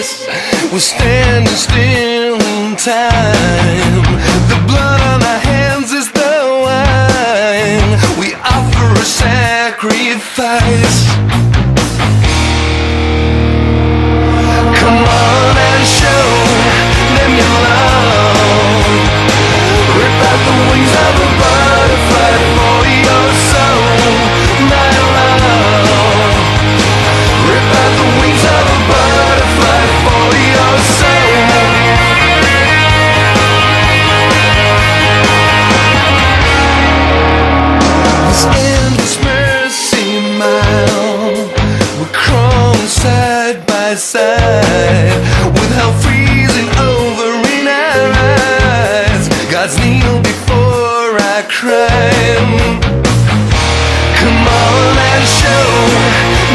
eyes. We're standing still in time. The blood on our hands is the wine. We offer a sacrifice. Come on and show them your love. Rip out the wings of a butterfly for your soul, my love. Rip out the wings of a butterfly for your soul. This endless mercy mile, we're crawling side by side, with hell freezing over in our eyes. God's kneel before our crime. Come on and show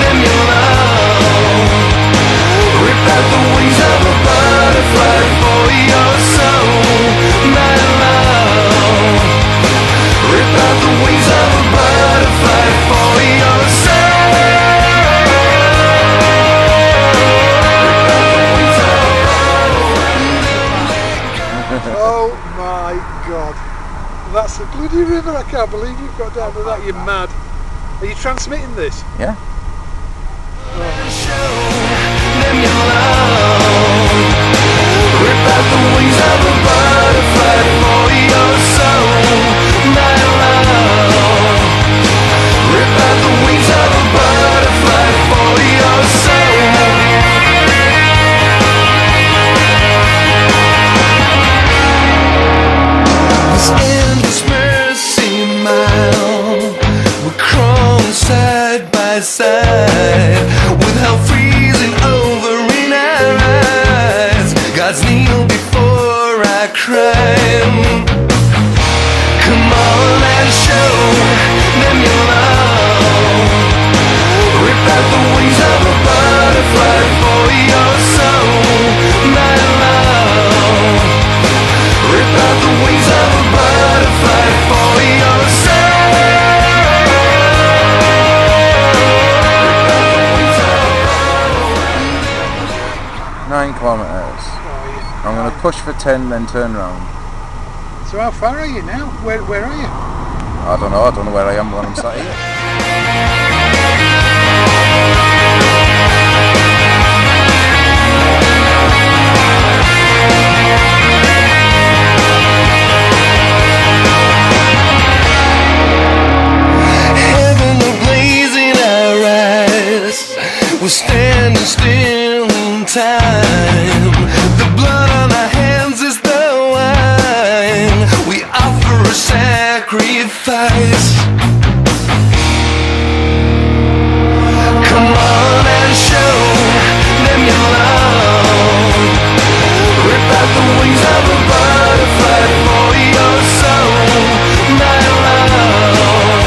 them your love. Rip out the wings of a butterfly for your soul, my love. Rip out the wings of a butterfly for your soul. Oh my God, that's a bloody river. I can't believe you've got down to that. You're mad. Are you transmitting this? Yeah. Show them your love. Rip out the wings of a butterfly for your soul, my love. Rip out the wings of a butterfly for your soul. This endless mercy mile, we're crawling side by side, with hell freezing over in our eyes. God's kneel before our crime. Come on and show them your love. Rip out the wings of a butterfly for your soul, my love. Rip out the wings of a butterfly for your soul. 9 kilometres. I'm going to push for 10, then turn round. So how far are you now? Where are you? I don't know where I am when I'm sat here. Heaven ablaze in our eyes. We're standing still in time. The blood on our hands is the wine. We offer a sacrifice. Come on and show them your love. Rip out the wings of a butterfly for your soul, my love.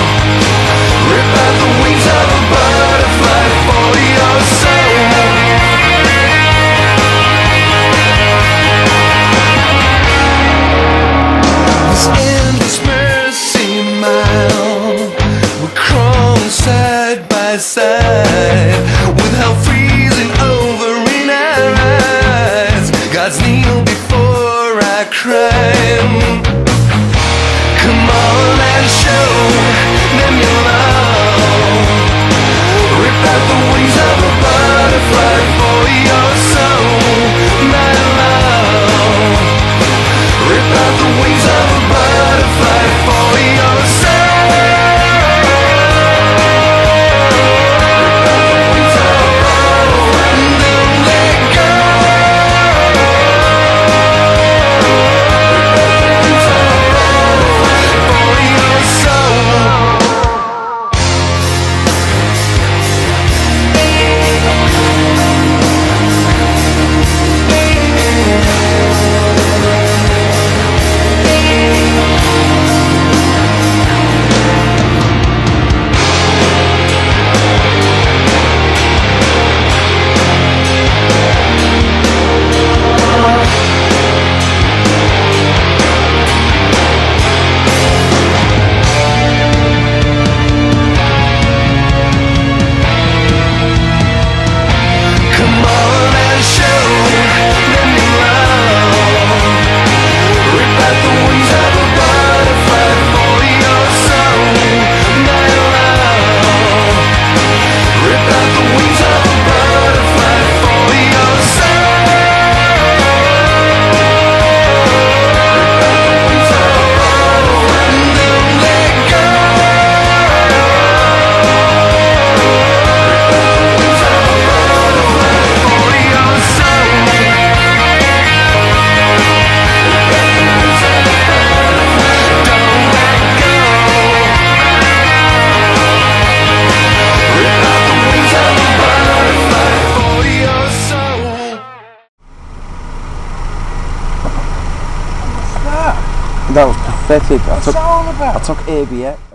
Rip out the wings of a butterfly for your soul. This endless mercy mile, we're crawling side by side, with hell freezing over in our eyes. God's kneel before our crime. Come on and show them your love. Rip out the wings of a butterfly for your soul, my love. Rip out the wings of a butterfly for your soul. Rip out the wings of a and don't let go. That was pathetic. What's that all about? I took ABX.